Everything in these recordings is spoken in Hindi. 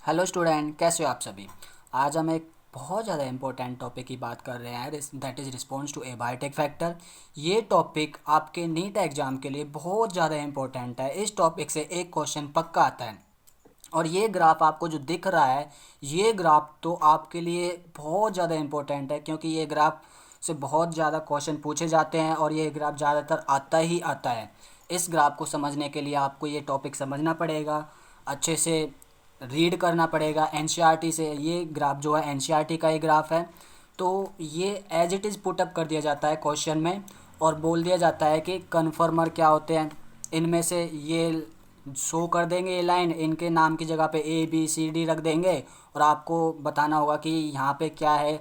हेलो स्टूडेंट, कैसे हो आप सभी। आज हम एक बहुत ज़्यादा इम्पोर्टेंट टॉपिक की बात कर रहे हैं, that is response to abiotic factor. ये टॉपिक आपके नीट एग्ज़ाम के लिए बहुत ज़्यादा इम्पोर्टेंट है। इस टॉपिक से एक क्वेश्चन पक्का आता है और ये ग्राफ आपको जो दिख रहा है, ये ग्राफ तो आपके लिए बहुत ज़्यादा इम्पोर्टेंट है, क्योंकि ये ग्राफ से बहुत ज़्यादा क्वेश्चन पूछे जाते हैं और ये ग्राफ ज़्यादातर आता ही आता है। इस ग्राफ को समझने के लिए आपको ये टॉपिक समझना पड़ेगा, अच्छे से रीड करना पड़ेगा एनसीईआरटी से। ये ग्राफ जो है एनसीईआरटी का ही ग्राफ है, तो ये as it is put up कर दिया जाता है क्वेश्चन में और बोल दिया जाता है कि कन्फर्मर क्या होते हैं। इनमें से ये शो कर देंगे, ये लाइन इनके नाम की जगह पे ए बी सी डी रख देंगे और आपको बताना होगा कि यहाँ पे क्या है,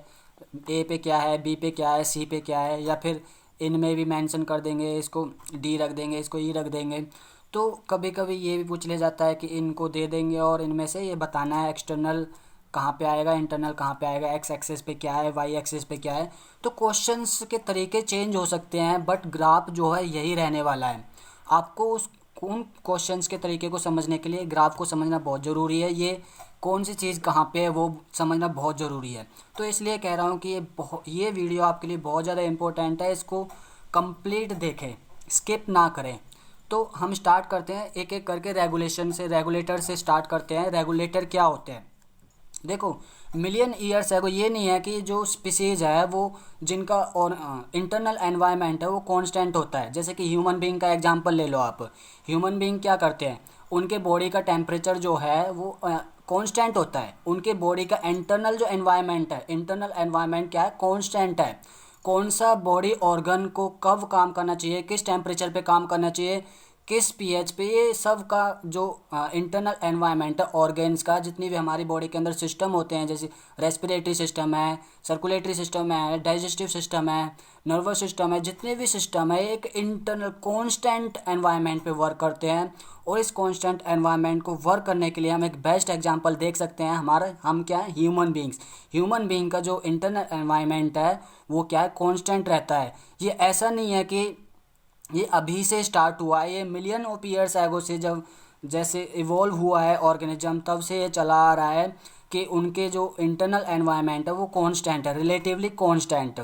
ए पे क्या है, बी पे क्या है, सी पे क्या है, या फिर इनमें भी मेंशन कर देंगे, इसको डी रख देंगे, इसको ई रख देंगे। तो कभी कभी ये भी पूछ लिया जाता है कि इनको दे देंगे और इनमें से ये बताना है एक्सटर्नल कहाँ पे आएगा, इंटरनल कहाँ पे आएगा, एक्स एक्सिस पे क्या है, वाई एक्सिस पे क्या है। तो क्वेश्चंस के तरीके चेंज हो सकते हैं, बट ग्राफ जो है यही रहने वाला है। आपको उन क्वेश्चंस के तरीके को समझने के लिए ग्राफ को समझना बहुत ज़रूरी है। ये कौन सी चीज़ कहाँ पे है वो समझना बहुत ज़रूरी है। तो इसलिए कह रहा हूँ कि ये वीडियो आपके लिए बहुत ज़्यादा इम्पोर्टेंट है। इसको कंप्लीट देखें, स्किप ना करें। तो हम स्टार्ट करते हैं एक एक करके रेगुलेटर से स्टार्ट करते हैं। रेगुलेटर क्या होते हैं, देखो मिलियन ईयर्स है। ये नहीं है कि जो स्पीसीज है वो जिनका और इंटरनल एनवायरनमेंट है वो कांस्टेंट होता है। जैसे कि ह्यूमन बीइंग का एग्जांपल ले लो आप। ह्यूमन बीइंग क्या करते हैं, उनके बॉडी का टेम्परेचर जो है वो कांस्टेंट होता है। उनके बॉडी का इंटरनल जो एनवायरनमेंट है, इंटरनल एनवायरनमेंट क्या है, कांस्टेंट है। कौन सा बॉडी ऑर्गन को कब काम करना चाहिए, किस टेम्परेचर पे काम करना चाहिए, किस पीएच पे, ये सब का जो इंटरनल एनवायरनमेंट है ऑर्गेन्स का, जितनी भी हमारी बॉडी के अंदर सिस्टम होते हैं, जैसे रेस्पिरेटरी सिस्टम है, सर्कुलेटरी सिस्टम है, डाइजेस्टिव सिस्टम है, नर्वस सिस्टम है, जितने भी सिस्टम है एक इंटरनल कांस्टेंट एनवायरनमेंट पे वर्क करते हैं। और इस कांस्टेंट एनवायरनमेंट को वर्क करने के लिए हम एक बेस्ट एग्जांपल देख सकते हैं, हम क्या है, ह्यूमन बींग्स। ह्यूमन बींग का जो इंटरनल एनवायरनमेंट है वो क्या है, कांस्टेंट रहता है। ये ऐसा नहीं है कि ये अभी से स्टार्ट हुआ है, ये मिलियन ऑफ ईयर्स एगो से जब जैसे इवॉल्व हुआ है ऑर्गेनिज्म, तब से ये चला आ रहा है कि उनके जो इंटरनल एनवायरनमेंट है वो कांस्टेंट है, रिलेटिवली कांस्टेंट।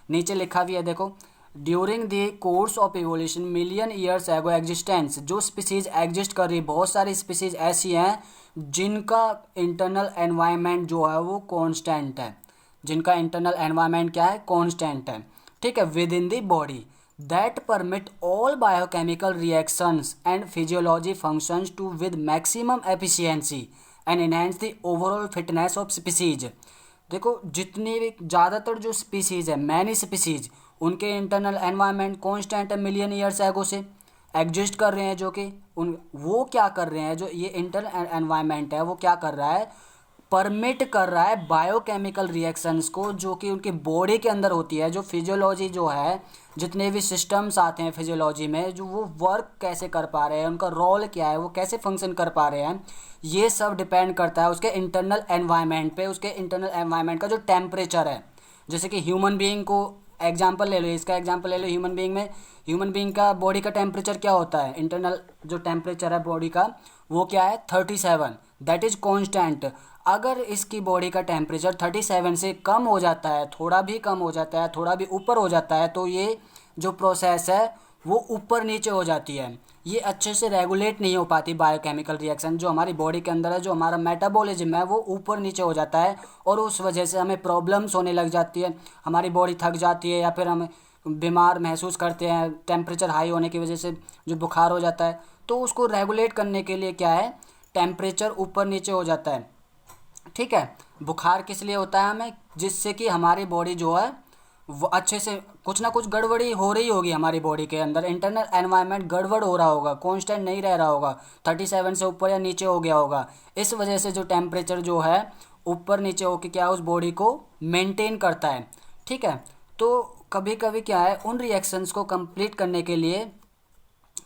नीचे लिखा भी है देखो, during the course of evolution million years ago existence. जो स्पीसीज एग्जिस्ट कर रही है, बहुत सारी स्पीसीज ऐसी हैं जिनका इंटरनल एनवायरनमेंट जो है वो कांस्टेंट है, जिनका इंटरनल एनवायरनमेंट क्या है, कांस्टेंट है। ठीक है, with in the body that permit all biochemical reactions and physiology functions to with maximum efficiency and enhance the overall fitness of species। देखो जितनी भी ज़्यादातर जो स्पीसीज है, मैनी स्पीसीज, उनके इंटरनल एनवायरनमेंट कांस्टेंट है, मिलियन ईयर्स एगो से एग्जिस्ट कर रहे हैं। जो कि उन वो क्या कर रहे हैं, जो ये इंटरनल एनवायरनमेंट है वो क्या कर रहा है, परमिट कर रहा है बायोकेमिकल रिएक्शंस को, जो कि उनकी बॉडी के अंदर होती है। जो फिजियोलॉजी जो है, जितने भी सिस्टम्स आते हैं फिजियोलॉजी में, जो वो वर्क कैसे कर पा रहे हैं, उनका रोल क्या है, वो कैसे फंक्शन कर पा रहे हैं, ये सब डिपेंड करता है उसके इंटरनल एनवायरनमेंट पे। उसके इंटरनल एनवायरनमेंट का जो टेम्परेचर है, जैसे कि ह्यूमन बीइंग को एग्जाम्पल ले लो, इसका एग्जाम्पल ले लो। ह्यूमन बीइंग में, ह्यूमन बीइंग का बॉडी का टेम्परेचर क्या होता है, इंटरनल जो टेम्परेचर है बॉडी का वो क्या है, 37, दैट इज कांस्टेंट। अगर इसकी बॉडी का टेम्परेचर 37 से कम हो जाता है, थोड़ा भी कम हो जाता है, थोड़ा भी ऊपर हो जाता है, तो ये जो प्रोसेस है वो ऊपर नीचे हो जाती है। ये अच्छे से रेगुलेट नहीं हो पाती बायोकेमिकल रिएक्शन। जो हमारी बॉडी के अंदर है, जो हमारा मेटाबॉलिज्म है वो ऊपर नीचे हो जाता है और उस वजह से हमें प्रॉब्लम्स होने लग जाती है, हमारी बॉडी थक जाती है या फिर हम बीमार महसूस करते हैं। टेम्परेचर हाई होने की वजह से जो बुखार हो जाता है, तो उसको रेगुलेट करने के लिए क्या है, टेम्परेचर ऊपर नीचे हो जाता है। ठीक है, बुखार किस लिए होता है हमें, जिससे कि हमारी बॉडी जो है वो अच्छे से, कुछ ना कुछ गड़बड़ी हो रही होगी हमारी बॉडी के अंदर, इंटरनल एनवायरनमेंट गड़बड़ हो रहा होगा, कांस्टेंट नहीं रह रहा होगा, 37 से ऊपर या नीचे हो गया होगा। इस वजह से जो टेम्परेचर जो है ऊपर नीचे होकर क्या उस बॉडी को मेंटेन करता है। ठीक है, तो कभी कभी क्या है, उन रिएक्शंस को कंप्लीट करने के लिए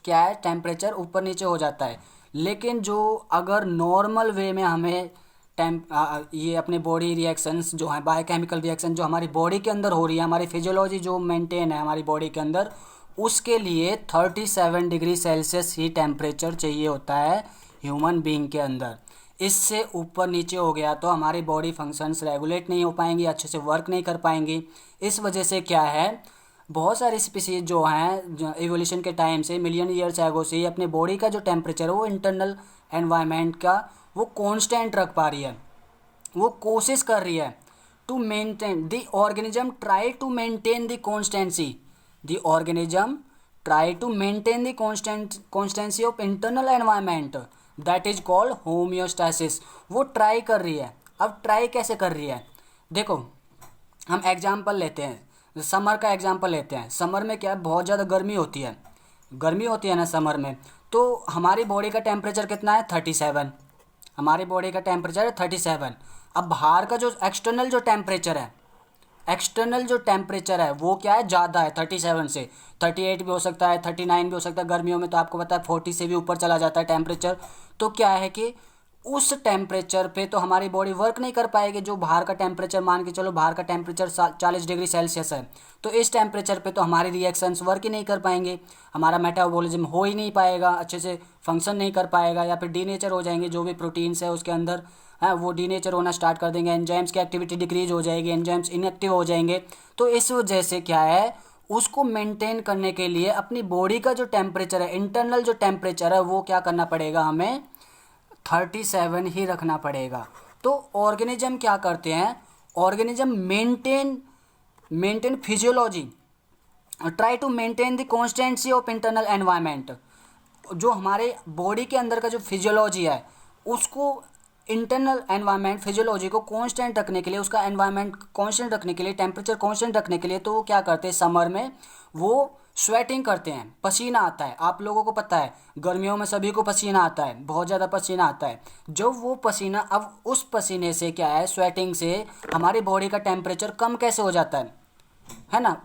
क्या है, टेम्परेचर ऊपर नीचे हो जाता है। लेकिन जो अगर नॉर्मल वे में हमें ये अपने बॉडी रिएक्शंस जो हैं, बायोकेमिकल रिएक्शन जो हमारी बॉडी के अंदर हो रही है, हमारी फिजियोलॉजी जो मेंटेन है हमारी बॉडी के अंदर, उसके लिए 37 डिग्री सेल्सियस ही टेम्परेचर चाहिए होता है ह्यूमन बीइंग के अंदर। इससे ऊपर नीचे हो गया तो हमारी बॉडी फंक्शंस रेगुलेट नहीं हो पाएंगी, अच्छे से वर्क नहीं कर पाएंगी। इस वजह से क्या है, बहुत सारी स्पीसीज जो हैं इवोल्यूशन के टाइम से मिलियन ईयर्स एगो से ही अपने बॉडी का जो टेम्परेचर है वो इंटरनल एनवायरनमेंट का वो कांस्टेंट रख पा रही है, वो कोशिश कर रही है to maintain the organism try to maintain the constancy, the organism try to maintain the constancy of internal environment, that is called homeostasis. वो ट्राई कर रही है। अब ट्राई कैसे कर रही है, देखो हम एग्जाम्पल लेते हैं, समर का एग्जाम्पल लेते हैं। समर में क्या है, बहुत ज़्यादा गर्मी होती है, गर्मी होती है ना समर में, तो हमारी बॉडी का टेम्परेचर कितना है 37, हमारी बॉडी का टेम्परेचर है 37। अब बाहर का जो एक्सटर्नल जो टेम्परेचर है, एक्सटर्नल जो टेम्परेचर है वो क्या है, ज़्यादा है 37 से, 38 भी हो सकता है, 39 भी हो सकता है। गर्मियों में तो आपको पता है 40 से भी ऊपर चला जाता है टेम्परेचर। तो क्या है कि उस टेम्परेचर पे तो हमारी बॉडी वर्क नहीं कर पाएगी। जो बाहर का टेम्परेचर, मान के चलो बाहर का टेम्परेचर 40 डिग्री सेल्सियस है, तो इस टेम्परेचर पे तो हमारी रिएक्शंस वर्क ही नहीं कर पाएंगे, हमारा मेटाबॉलिज्म हो ही नहीं पाएगा, अच्छे से फंक्शन नहीं कर पाएगा, या फिर डीनेचर हो जाएंगे। जो भी प्रोटीन्स है उसके अंदर है वो डीनेचर होना स्टार्ट कर देंगे, एंजाइम्स की एक्टिविटी डिक्रीज हो जाएगी, एंजाइम्स इनएक्टिव हो जाएंगे। तो इस वजह से क्या है, उसको मेंटेन करने के लिए अपनी बॉडी का जो टेम्परेचर है, इंटरनल जो टेम्परेचर है, वो क्या करना पड़ेगा, हमें 37 ही रखना पड़ेगा। तो ऑर्गेनिज्म क्या करते हैं, organism maintain physiology, try to maintain the constancy of internal environment. जो हमारे बॉडी के अंदर का जो फिजियोलॉजी है उसको, इंटरनल एनवायरनमेंट फिजियोलॉजी को कांस्टेंट रखने के लिए, उसका एनवायरनमेंट कांस्टेंट रखने के लिए, टेम्परेचर कांस्टेंट रखने के लिए, तो वो क्या करते हैं, समर में वो स्वेटिंग करते हैं, पसीना आता है। आप लोगों को पता है गर्मियों में सभी को पसीना आता है, बहुत ज़्यादा पसीना आता है। जब वो पसीना, अब उस पसीने से क्या है, स्वेटिंग से हमारी बॉडी का टेम्परेचर कम कैसे हो जाता है ना,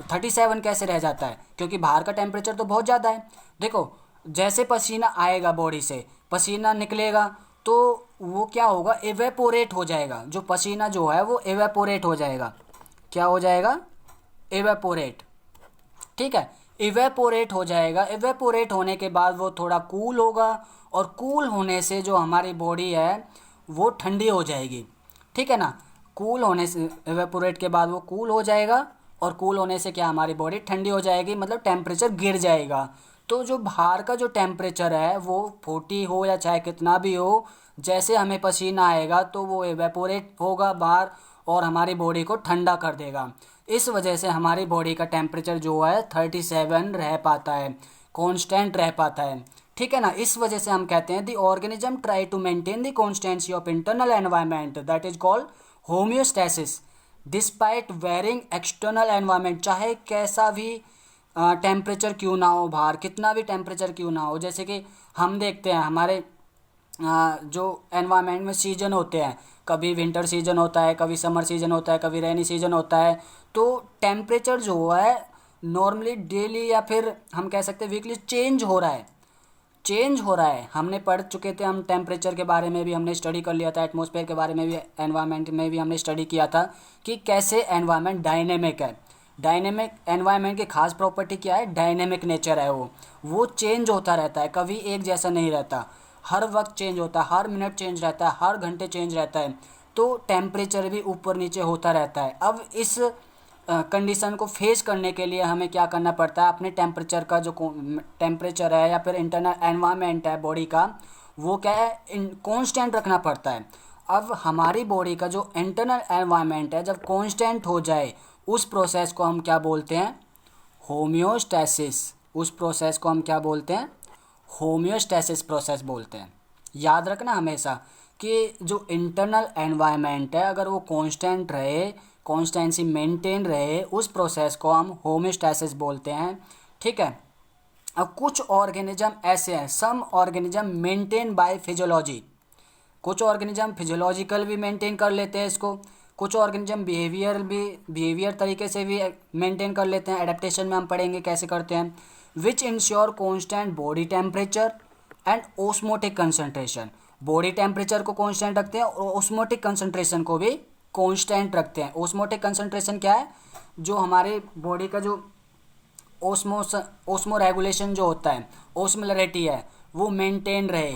37 कैसे रह जाता है, क्योंकि बाहर का टेम्परेचर तो बहुत ज़्यादा है। देखो जैसे पसीना आएगा बॉडी से, पसीना निकलेगा तो वो क्या होगा, एवेपोरेट हो जाएगा। जो पसीना जो है वो एवेपोरेट हो जाएगा, क्या हो जाएगा, एवेपोरेट, ठीक है, इवेपोरेट हो जाएगा। इवेपोरेट होने के बाद वो थोड़ा कूल होगा, और कूल होने से जो हमारी बॉडी है वो ठंडी हो जाएगी, ठीक है ना। कूल होने से, इवेपोरेट के बाद वो कूल हो जाएगा, और कूल होने से क्या, हमारी बॉडी ठंडी हो जाएगी, मतलब टेम्परेचर गिर जाएगा। तो जो बाहर का जो टेम्परेचर है वो 40 हो या चाहे कितना भी हो, जैसे हमें पसीना आएगा तो वो इवेपोरेट होगा बाहर, और हमारी बॉडी को ठंडा कर देगा। इस वजह से हमारी बॉडी का टेम्परेचर जो है 37 रह पाता है, कांस्टेंट रह पाता है, ठीक है ना। इस वजह से हम कहते हैं the organism try to maintain the constancy of internal environment, that is called homeostasis despite varying external environment. चाहे कैसा भी टेम्परेचर क्यों ना हो, बाहर कितना भी टेम्परेचर क्यों ना हो, जैसे कि हम देखते हैं हमारे जो एनवायरनमेंट में सीजन होते हैं, कभी विंटर सीजन होता है, कभी समर सीजन होता है, कभी रेनी सीजन होता है। तो टेम्परेचर जो है नॉर्मली डेली या फिर हम कह सकते हैं वीकली चेंज हो रहा है, चेंज हो रहा है। हमने पढ़ चुके थे, हम टेम्परेचर के बारे में भी हमने स्टडी कर लिया था, एटमॉस्फेयर के बारे में भी, एनवायरनमेंट में भी हमने स्टडी किया था कि कैसे एनवायरनमेंट डायनेमिक है। डायनेमिक एनवायरनमेंट की खास प्रॉपर्टी क्या है, डायनेमिक नेचर है वो चेंज होता रहता है, कभी एक जैसा नहीं रहता, हर वक्त चेंज होता है, हर मिनट चेंज रहता है, हर घंटे चेंज रहता है। तो टेम्परेचर भी ऊपर नीचे होता रहता है। अब इस कंडीशन को फेस करने के लिए हमें क्या करना पड़ता है, अपने टेम्परेचर का जो टेम्परेचर है या फिर इंटरनल एनवायरनमेंट है बॉडी का, वो क्या है, कांस्टेंट रखना पड़ता है। अब हमारी बॉडी का जो इंटरनल एनवायरनमेंट है जब कांस्टेंट हो जाए, उस प्रोसेस को हम क्या बोलते हैं, होम्योस्टैसिस। उस प्रोसेस को हम क्या बोलते हैं, होम्योस्टैसिस प्रोसेस बोलते हैं। याद रखना हमेशा कि जो इंटरनल एनवायरनमेंट है अगर वो कांस्टेंट रहे, कांस्टेंसी मेंटेन रहे, उस प्रोसेस को हम होम्योस्टैसिस बोलते हैं, ठीक है। अब कुछ ऑर्गेनिज्म ऐसे हैं, some organism maintain by physiology, कुछ ऑर्गेनिज्म फिजियोलॉजिकल भी मेंटेन कर लेते हैं इसको, कुछ ऑर्गेनिज्म बिहेवियर तरीके से भी मेंटेन कर लेते हैं। एडेप्टेशन में हम पढ़ेंगे कैसे करते हैं। Which ensure constant body temperature and osmotic concentration, body temperature को कांस्टेंट रखते हैं और ओस्मोटिक कंसंट्रेशन को भी कांस्टेंट रखते हैं। ओस्मोटिक कंसंट्रेशन क्या है, जो हमारे बॉडी का जो ओस्मो रेगुलेशन जो होता है, ओस्मोलरिटी है, वो मेंटेन रहे,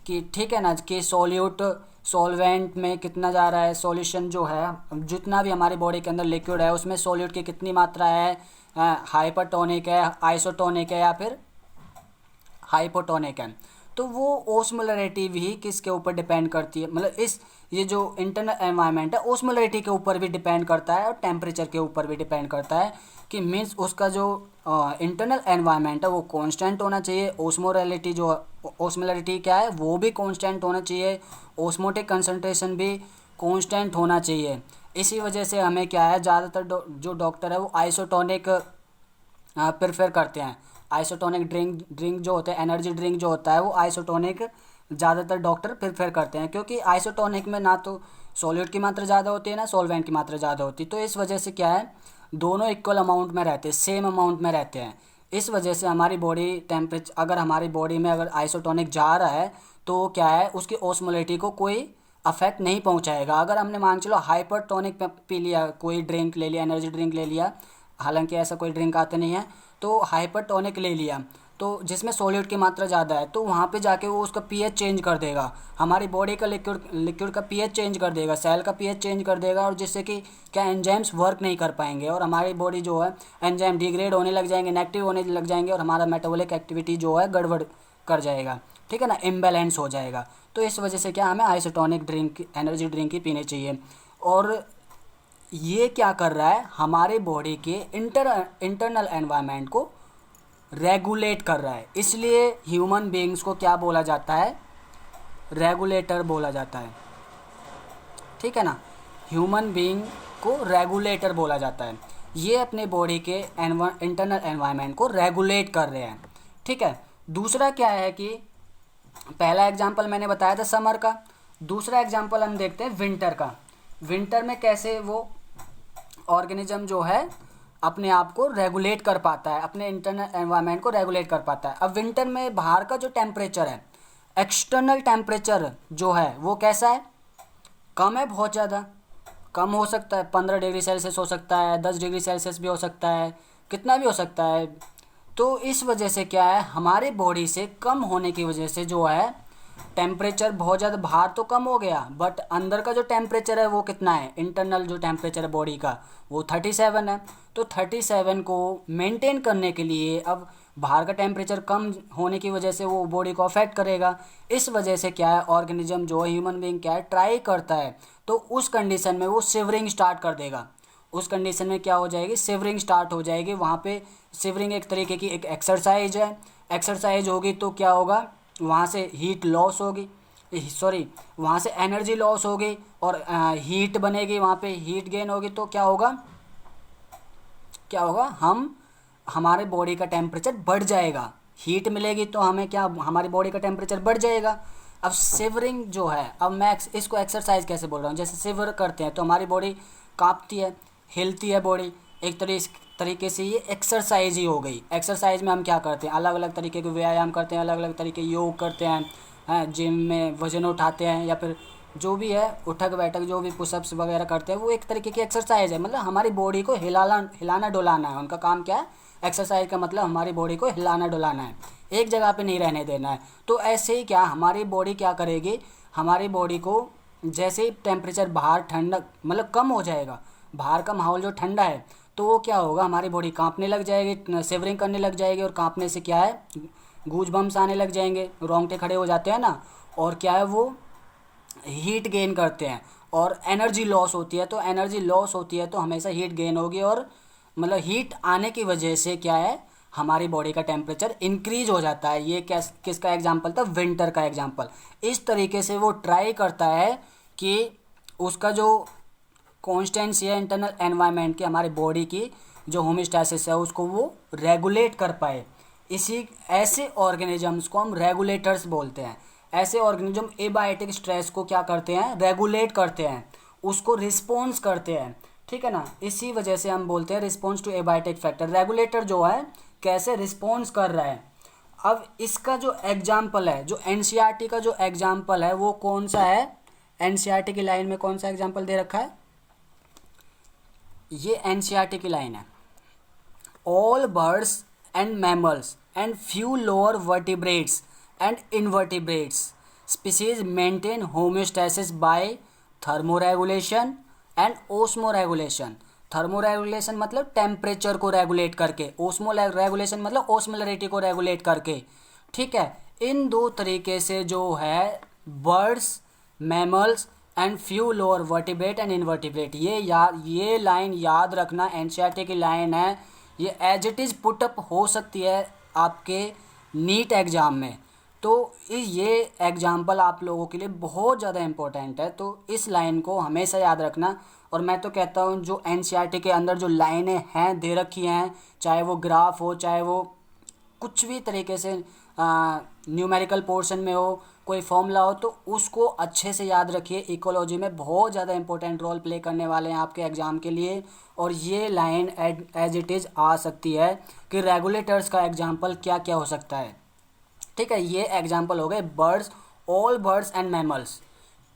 कि ठीक है ना, कि सॉल्यूट सॉल्वेंट में कितना जा रहा है, सॉल्यूशन जो है जितना भी हमारी बॉडी के अंदर लिक्विड है उसमें सॉल्यूट की कितनी मात्रा है, हाइपरटोनिक है, आइसोटोनिक है या फिर हाइपोटोनिक है। तो वो ओस्मोलरिटी भी किसके ऊपर डिपेंड करती है, मतलब इस ये जो इंटरनल एनवायरनमेंट है ओस्मोलरिटी के ऊपर भी डिपेंड करता है और टेम्परेचर के ऊपर भी डिपेंड करता है, कि मीन्स उसका जो इंटरनल एनवायरनमेंट है वो कांस्टेंट होना चाहिए, ओस्मोलरिटी जो ओस्मोलरिटी क्या है वो भी कांस्टेंट होना चाहिए, ओस्मोटिक कंसंट्रेशन भी कांस्टेंट होना चाहिए। इसी वजह से हमें क्या है, ज़्यादातर जो डॉक्टर है वो आइसोटोनिक प्रेफर करते हैं। आइसोटोनिक ड्रिंक जो होता है, एनर्जी ड्रिंक जो होता है वो आइसोटोनिक ज़्यादातर डॉक्टर प्रेफर करते हैं, क्योंकि आइसोटोनिक में ना तो सॉल्यूट की मात्रा ज़्यादा होती है ना सॉल्वेंट की मात्रा ज़्यादा होती है, तो इस वजह से क्या है दोनों इक्वल अमाउंट में रहते हैं, सेम अमाउंट में रहते हैं। इस वजह से हमारी बॉडी टेम्परेचर, अगर हमारी बॉडी में अगर आइसोटोनिक जा रहा है तो क्या है उसकी ओस्मोलरिटी को कोई अफेक्ट नहीं पहुंचाएगा। अगर हमने मान चलो हाइपरटोनिक पी लिया, कोई ड्रिंक ले लिया, एनर्जी ड्रिंक ले लिया, हालांकि ऐसा कोई ड्रिंक आता नहीं है, तो हाइपरटोनिक ले लिया तो जिसमें सॉल्यूट की मात्रा ज़्यादा है, तो वहाँ पे जाके वो उसका पीएच चेंज कर देगा, हमारी बॉडी का लिक्विड का पीएच चेंज कर देगा, सेल का पीएच चेंज कर देगा, और जिससे कि क्या एंजाइम्स वर्क नहीं कर पाएंगे और हमारी बॉडी जो है एंजाइम डिग्रेड होने लग जाएंगे, नेगेटिव होने लग जाएंगे, और हमारा मेटाबॉलिक एक्टिविटी जो है गड़बड़ कर जाएगा, ठीक है ना, इम्बैलेंस हो जाएगा। तो इस वजह से क्या हमें आइसोटोनिक ड्रिंक, एनर्जी ड्रिंक ही पीनी चाहिए। और ये क्या कर रहा है, हमारे बॉडी के इंटरनल एनवायरनमेंट को रेगुलेट कर रहा है, इसलिए ह्यूमन बीइंग्स को क्या बोला जाता है, रेगुलेटर बोला जाता है, ठीक है ना, ह्यूमन बीइंग को रेगुलेटर बोला जाता है। ये अपने बॉडी के इंटरनल एनवायरनमेंट को रेगुलेट कर रहे हैं, ठीक है। दूसरा क्या है कि पहला एग्जांपल मैंने बताया था समर का, दूसरा एग्जांपल हम देखते हैं विंटर का। विंटर में कैसे वो ऑर्गेनिज्म जो है अपने आप को रेगुलेट कर पाता है, अपने इंटरनल एनवायरनमेंट को रेगुलेट कर पाता है। अब विंटर में बाहर का जो टेम्परेचर है, एक्सटर्नल टेम्परेचर जो है वो कैसा है, कम है, बहुत ज़्यादा कम हो सकता है, 15 डिग्री सेल्सियस हो सकता है, 10 डिग्री सेल्सियस भी हो सकता है, कितना भी हो सकता है। तो इस वजह से क्या है, हमारे बॉडी से कम होने की वजह से जो है टेम्परेचर बहुत ज़्यादा, बाहर तो कम हो गया बट अंदर का जो टेम्परेचर है वो कितना है, इंटरनल जो टेम्परेचर है बॉडी का वो 37 है। तो 37 को मेंटेन करने के लिए अब बाहर का टेम्परेचर कम होने की वजह से वो बॉडी को अफेक्ट करेगा। इस वजह से क्या है, ऑर्गेनिज्म जो है ह्यूमन बीइंग क्या है ट्राई करता है, तो उस कंडीशन में वो शिवरिंग स्टार्ट कर देगा। उस कंडीशन में क्या हो जाएगी, शिवरिंग स्टार्ट हो जाएगी। वहाँ पे शिवरिंग एक तरीके की एक एक्सरसाइज है, एक्सरसाइज होगी तो क्या होगा, वहाँ से हीट लॉस होगी, सॉरी वहाँ से एनर्जी लॉस होगी और हीट बनेगी, वहाँ पे हीट गेन होगी। तो क्या होगा, क्या होगा, हमारे बॉडी का टेम्परेचर बढ़ जाएगा, हीट मिलेगी तो हमें क्या, हमारी बॉडी का टेम्परेचर बढ़ जाएगा। अब शिवरिंग जो है, अब मैं इसको एक्सरसाइज कैसे बोल रहा हूँ, जैसे शिवर करते हैं तो हमारी बॉडी कांपती है, हिलती है बॉडी, एक तरीके से ये एक्सरसाइज ही हो गई। एक्सरसाइज में हम क्या करते हैं, अलग अलग तरीके के व्यायाम करते हैं, अलग अलग तरीके योग करते हैं, जिम में वजन उठाते हैं या फिर जो भी है उठक बैठक जो भी पुशअप्स वगैरह करते हैं, वो एक तरीके की एक्सरसाइज है। मतलब हमारी बॉडी को हिलाना डुलाना है, उनका काम क्या है, एक्सरसाइज का मतलब हमारी बॉडी को हिलाना डुलाना है, एक जगह पे नहीं रहने देना है। तो ऐसे ही क्या हमारी बॉडी क्या करेगी, हमारी बॉडी को जैसे ही टेम्परेचर बाहर ठंडा मतलब कम हो जाएगा, बाहर का माहौल जो ठंडा है, तो वो क्या होगा, हमारी बॉडी कांपने लग जाएगी, शिवरिंग करने लग जाएगी, और कांपने से क्या है गूज बम्स आने लग जाएंगे, रोंगटे खड़े हो जाते हैं ना, और क्या है वो हीट गेन करते हैं और एनर्जी लॉस होती है। तो एनर्जी लॉस होती है तो हमेशा हीट गेन होगी, और मतलब हीट आने की वजह से क्या है, हमारी बॉडी का टेम्परेचर इंक्रीज हो जाता है। ये किसका एग्जांपल था, विंटर का एग्जांपल। इस तरीके से वो ट्राई करता है कि उसका जो कॉन्स्टेंसी है इंटरनल एनवायरनमेंट की, हमारी बॉडी की जो होमियोस्टैसिस है उसको वो रेगुलेट कर पाए। इसी ऐसे ऑर्गेनिजम्स को हम रेगुलेटर्स बोलते हैं। ऐसे ऑर्गेनिज्म एबायोटिक स्ट्रेस को क्या करते हैं, रेगुलेट करते हैं, उसको रिस्पॉन्स करते हैं, ठीक है ना। इसी वजह से हम बोलते हैं response to abiotic factor. Regulator जो है कैसे रिस्पॉन्स कर रहा है। अब इसका जो एग्जाम्पल है, जो एनसीईआरटी का जो एग्जाम्पल है वो कौन सा है, एनसीईआरटी की लाइन में कौन सा एग्जाम्पल दे रखा है, ये एनसीईआरटी की लाइन है, all birds and mammals and few lower vertebrates and invertebrates species maintain homeostasis by thermoregulation and osmoregulation. Thermoregulation मतलब टेम्परेचर को रेगुलेट करके, ओस्मो रेगुलेशन मतलब ओस्मोलरिटी को रेगुलेट करके। ठीक है, इन दो तरीके से जो है birds, mammals and few lower vertebrate and invertebrate, ये लाइन याद रखना, एनसीईआरटी की लाइन है। ये एज इट इज़ पुटअप हो सकती है आपके नीट एग्ज़ाम में। तो ये एग्जाम्पल आप लोगों के लिए बहुत ज़्यादा इम्पोर्टेंट है, तो इस लाइन को हमेशा याद रखना। और मैं तो कहता हूँ जो एनसीईआरटी के अंदर जो लाइनें हैं दे रखी हैं, चाहे वो ग्राफ हो, चाहे वो कुछ भी तरीके से न्यूमेरिकल पोर्शन में हो, कोई फॉर्मूला हो, तो उसको अच्छे से याद रखिए। इकोलॉजी में बहुत ज़्यादा इंपॉर्टेंट रोल प्ले करने वाले हैं आपके एग्ज़ाम के लिए। और ये लाइन एज इट इज़ आ सकती है कि रेगुलेटर्स का एग्जाम्पल क्या क्या हो सकता है। ठीक है, ये एग्जाम्पल हो गए birds, all birds and mammals,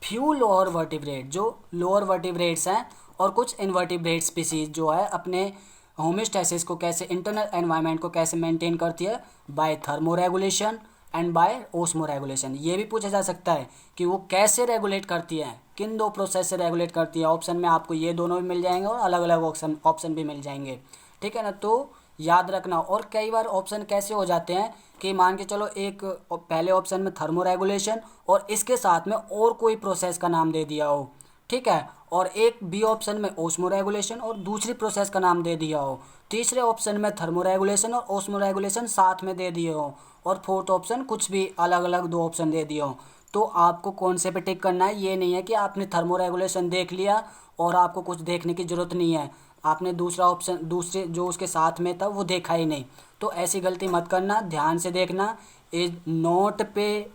few lower vertebrate जो लोअर वर्टिब्रेट्स हैं, और कुछ इनवर्टिब्रेट स्पीसीज जो है अपने होम्योस्टैसिस को कैसे, इंटरनल एनवायरनमेंट को कैसे मेंटेन करती है, बाय थर्मोरेगुलेशन एंड बाय ओस्मोरेगुलेशन। ये भी पूछा जा सकता है कि वो कैसे रेगुलेट करती है, किन दो प्रोसेस से रेगुलेट करती है। ऑप्शन में आपको ये दोनों भी मिल जाएंगे और अलग अलग ऑप्शन भी मिल जाएंगे। ठीक है ना, तो याद रखना। और कई बार ऑप्शन कैसे हो जाते हैं कि मान के चलो एक पहले ऑप्शन में थर्मोरेगुलेशन और इसके साथ में और कोई प्रोसेस का नाम दे दिया हो, ठीक है, और एक बी ऑप्शन में ओस्मोरेगुलेशन और दूसरी प्रोसेस का नाम दे दिया हो, तीसरे ऑप्शन में थर्मोरेगुलेशन और ओस्मोरेगुलेशन साथ में दे दिए हो, और फोर्थ ऑप्शन कुछ भी अलग अलग दो ऑप्शन दे दिए हो। तो आपको कौन से पे टिक करना है, ये नहीं है कि आपने थर्मोरेगुलेशन देख लिया और आपको कुछ देखने की ज़रूरत नहीं है, आपने दूसरा ऑप्शन, दूसरे जो उसके साथ में था वो देखा ही नहीं। तो ऐसी गलती मत करना, ध्यान से देखना। इज नोट पे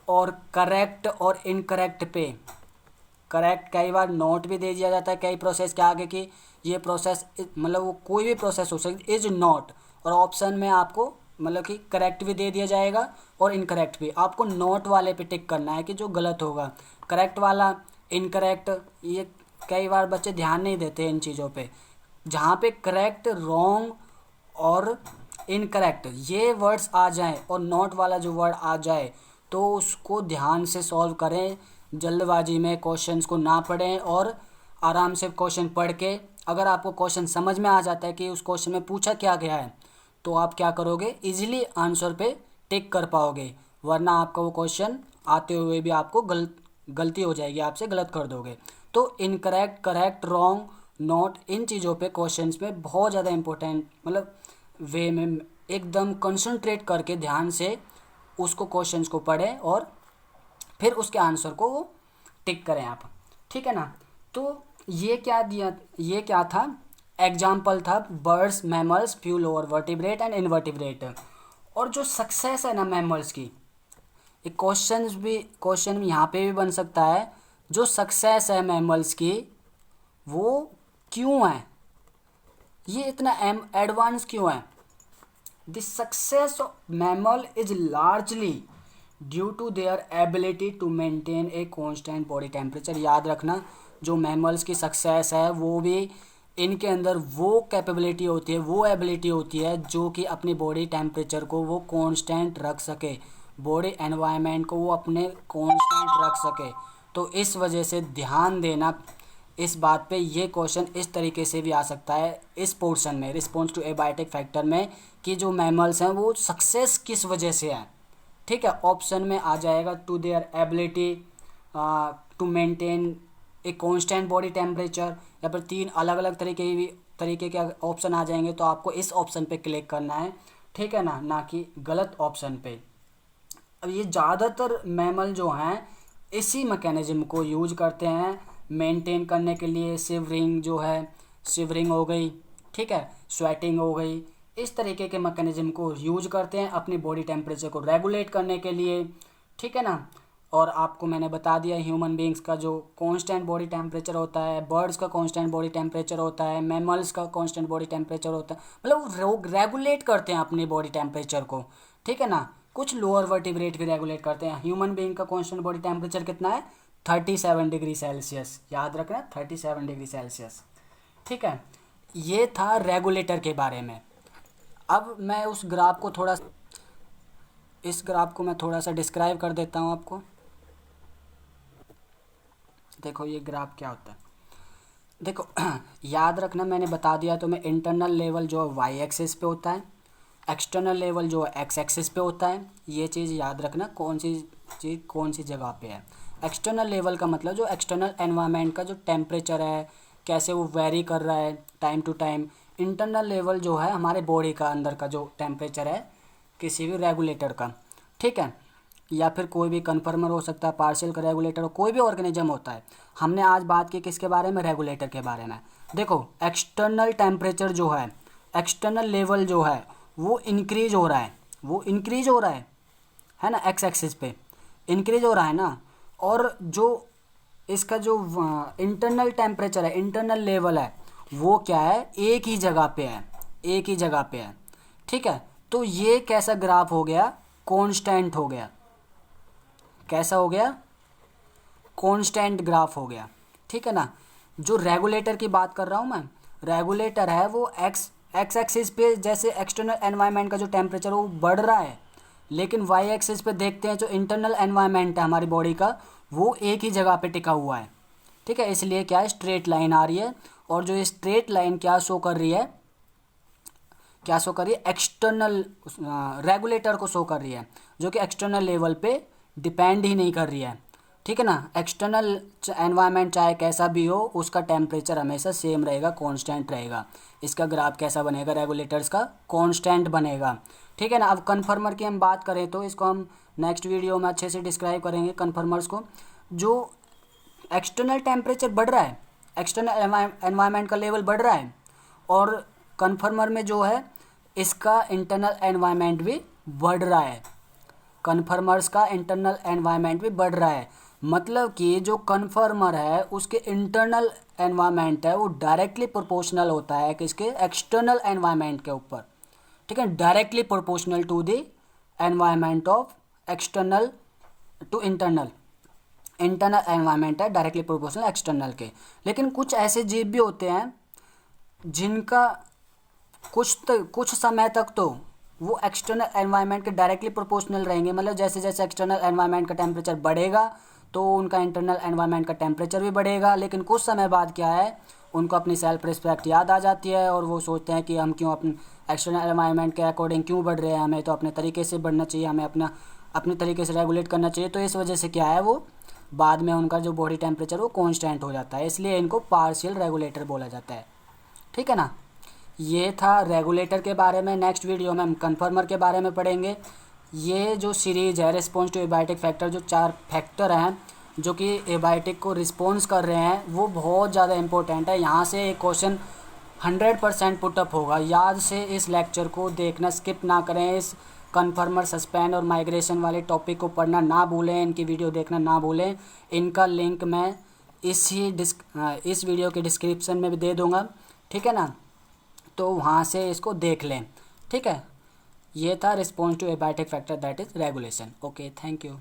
और करेक्ट और इनकरेक्ट पे, करेक्ट कई बार नोट भी दे दिया जाता है कई प्रोसेस के आगे कि ये प्रोसेस, मतलब वो कोई भी प्रोसेस हो सकती, इज नॉट, और ऑप्शन में आपको मतलब कि करेक्ट भी दे दिया जाएगा और इनकरेक्ट भी। आपको नोट वाले पे टिक करना है कि जो गलत होगा, करेक्ट वाला, इनकरेक्ट, ये कई बार बच्चे ध्यान नहीं देते इन चीज़ों पे। जहाँ पे करेक्ट, रॉन्ग और इनकरेक्ट ये वर्ड्स आ जाएं और नॉट वाला जो वर्ड आ जाए तो उसको ध्यान से सॉल्व करें, जल्दबाजी में क्वेश्चंस को ना पढ़ें और आराम से क्वेश्चन पढ़ के, अगर आपको क्वेश्चन समझ में आ जाता है कि उस क्वेश्चन में पूछा क्या गया है, तो आप क्या करोगे, इजीली आंसर पे टिक कर पाओगे। वरना आपका वो क्वेश्चन आते हुए भी आपको गलती हो जाएगी, आपसे गलत कर दोगे। तो इनकरेक्ट, करेक्ट, रॉन्ग, नॉट, इन चीज़ों पे क्वेश्चंस में बहुत ज़्यादा इंपॉर्टेंट मतलब वे में एकदम कंसंट्रेट करके ध्यान से उसको क्वेश्चंस को पढ़ें और फिर उसके आंसर को वो टिक करें आप। ठीक है ना, तो ये क्या दिया, ये क्या था, एग्जाम्पल था birds, mammals, few lower vertebrate and invertebrate. और जो सक्सेस है ना मैमल्स की, एक क्वेश्चन यहाँ पे भी बन सकता है, जो सक्सेस है मैमल्स की वो क्यों है, ये इतना एडवांस क्यों है। The success of mammal is largely due to their ability to maintain a constant body temperature. याद रखना, जो मैमल्स की सक्सेस है वो भी इनके अंदर वो कैपेबिलिटी होती है, वो एबिलिटी होती है जो कि अपनी बॉडी टेम्परेचर को वो कांस्टेंट रख सके, बॉडी एनवायरनमेंट को वो अपने कांस्टेंट रख सके। तो इस वजह से ध्यान देना इस बात पे, ये क्वेश्चन इस तरीके से भी आ सकता है इस पोर्शन में, रिस्पॉन्स टू एबायोटिक फैक्टर में, कि जो मैमल्स हैं वो सक्सेस किस वजह से है। ठीक है, ऑप्शन में आ जाएगा to their ability to maintain a constant body temperature, या फिर तीन अलग अलग तरीके के ऑप्शन आ जाएंगे, तो आपको इस ऑप्शन पे क्लिक करना है। ठीक है ना कि गलत ऑप्शन पे। अब ये ज़्यादातर मैमल जो हैं इसी मैकेनिज्म को यूज करते हैं मेंटेन करने के लिए। शिवरिंग जो है, शिवरिंग हो गई, ठीक है, स्वेटिंग हो गई, इस तरीके के मैकेनिज्म को यूज करते हैं अपनी बॉडी टेम्परेचर को रेगुलेट करने के लिए। ठीक है ना, और आपको मैंने बता दिया ह्यूमन बींग्स का जो कांस्टेंट बॉडी टेम्परेचर होता है, बर्ड्स का कांस्टेंट बॉडी टेम्परेचर होता है, मैमल्स का कांस्टेंट बॉडी टेम्परेचर होता है, मतलब वो रेगुलेट करते हैं अपनी बॉडी टेम्परेचर को। ठीक है ना, कुछ लोअर वर्टिब्रेट भी रेगुलेट करते हैं। ह्यूमन बींग का कांस्टेंट बॉडी टेम्परेचर कितना है, 37 डिग्री सेल्सियस, याद रखना 37 डिग्री सेल्सियस। ठीक है, ये था रेगुलेटर के बारे में। अब मैं उस ग्राफ को थोड़ा इस ग्राफ को मैं थोड़ा सा डिस्क्राइब कर देता हूँ आपको। देखो ये ग्राफ क्या होता है, देखो याद रखना मैंने बता दिया तो मैं इंटरनल लेवल जो है वाई एक्सिस पे होता है, एक्सटर्नल लेवल जो है एक्स एक्सिस पे होता है। ये चीज़ याद रखना कौन सी चीज़ कौन सी जगह पे है। एक्सटर्नल लेवल का मतलब जो एक्सटर्नल एनवायरनमेंट का जो टेम्परेचर है कैसे वो वेरी कर रहा है time to time. Internal level जो है हमारे बॉडी का अंदर का जो टेम्परेचर है किसी भी रेगुलेटर का, ठीक है, या फिर कोई भी कन्फर्मर हो सकता है, पार्शियल का रेगुलेटर हो, कोई भी ऑर्गेनिज्म होता है। हमने आज बात की किसके बारे में, रेगुलेटर के बारे में। देखो एक्सटर्नल टेम्परेचर जो है, एक्सटर्नल लेवल जो है वो इंक्रीज हो रहा है, वो इंक्रीज हो रहा है ना, एक्स एक्सिस पे इंक्रीज हो रहा है ना। और जो इसका जो इंटरनल टेम्परेचर है, इंटरनल लेवल है, वो क्या है, एक ही जगह पे है, एक ही जगह पे है, ठीक है। तो ये कैसा ग्राफ हो गया, कांस्टेंट हो गया, कैसा हो गया, कांस्टेंट ग्राफ हो गया, ठीक है ना। जो रेगुलेटर की बात कर रहा हूँ मैं, रेगुलेटर है वो एक्स एक्सिस पे जैसे एक्सटर्नल एनवायरनमेंट का जो टेम्परेचर वो बढ़ रहा है, लेकिन वाई एक्सिस पे देखते हैं जो इंटरनल एनवायरनमेंट है हमारी बॉडी का वो एक ही जगह पे टिका हुआ है, ठीक है। इसलिए क्या है, स्ट्रेट लाइन आ रही है। और जो ये स्ट्रेट लाइन क्या शो कर रही है, क्या शो कर रही है, एक्सटर्नल रेगुलेटर को शो कर रही है, जो कि एक्सटर्नल लेवल पे डिपेंड ही नहीं कर रही है, ठीक है ना। एक्सटर्नल एनवायरनमेंट चाहे कैसा भी हो उसका टेम्परेचर हमेशा सेम रहेगा, कांस्टेंट रहेगा। इसका ग्राफ कैसा बनेगा, रेगुलेटर्स का कांस्टेंट बनेगा, ठीक है ना। अब कन्फर्मर की हम बात करें तो इसको हम नेक्स्ट वीडियो में अच्छे से डिस्क्राइब करेंगे कन्फर्मर्स को। जो एक्सटर्नल टेम्परेचर बढ़ रहा है, एक्सटर्नल एनवायरनमेंट का लेवल बढ़ रहा है, और कन्फर्मर में जो है इसका इंटरनल एनवायरनमेंट भी बढ़ रहा है, कन्फर्मर्स का इंटरनल एनवायरनमेंट भी बढ़ रहा है। मतलब कि जो कन्फर्मर है उसके इंटरनल एनवायरनमेंट है वो डायरेक्टली प्रोपोर्शनल होता है किसके, एक्सटर्नल एनवायरनमेंट के ऊपर, ठीक है, directly proportional to the environment of external to internal, internal environment है डायरेक्टली प्रोपोर्शनल एक्सटर्नल के। लेकिन कुछ ऐसे जीव भी होते हैं जिनका कुछ समय तक तो वो एक्सटर्नल एनवायरनमेंट के डायरेक्टली प्रोपोर्शनल रहेंगे। मतलब जैसे जैसे एक्सटर्नल एनवायरनमेंट का टेम्परेचर बढ़ेगा तो उनका इंटरनल एनवायरनमेंट का टेम्परेचर भी बढ़ेगा। लेकिन कुछ समय बाद क्या है, उनको अपनी सेल्फ रिस्पेक्ट याद आ जाती है और वो सोचते हैं कि हम क्यों अपने एक्सटर्नल एनवायरनमेंट के अकॉर्डिंग क्यों बढ़ रहे हैं, हमें तो अपने तरीके से बढ़ना चाहिए, हमें अपने तरीके से रेगुलेट करना चाहिए। तो इस वजह से क्या है, वो बाद में उनका जो बॉडी टेम्परेचर वो कॉन्स्टेंट हो जाता है, इसलिए इनको पार्शियल रेगुलेटर बोला जाता है, ठीक है ना। ये था रेगुलेटर के बारे में। नेक्स्ट वीडियो में हम कन्फर्मर के बारे में पढ़ेंगे। ये जो सीरीज़ है रिस्पॉन्स टू एबायोटिक फैक्टर, जो 4 फैक्टर हैं जो कि एबायोटिक को रिस्पॉन्स कर रहे हैं, वो बहुत ज़्यादा इंपॉर्टेंट है। यहाँ से एक क्वेश्चन 100% पुटअप होगा। याद से इस लेक्चर को देखना, स्किप ना करें। इस कन्फर्मर, सस्पेंड और माइग्रेशन वाले टॉपिक को पढ़ना ना भूलें, इनकी वीडियो देखना ना भूलें। इनका लिंक मैं इस वीडियो के डिस्क्रिप्शन में भी दे दूँगा, ठीक है ना, तो वहाँ से इसको देख लें, ठीक है। ये था response to abiotic factor that is regulation. Okay, thank you.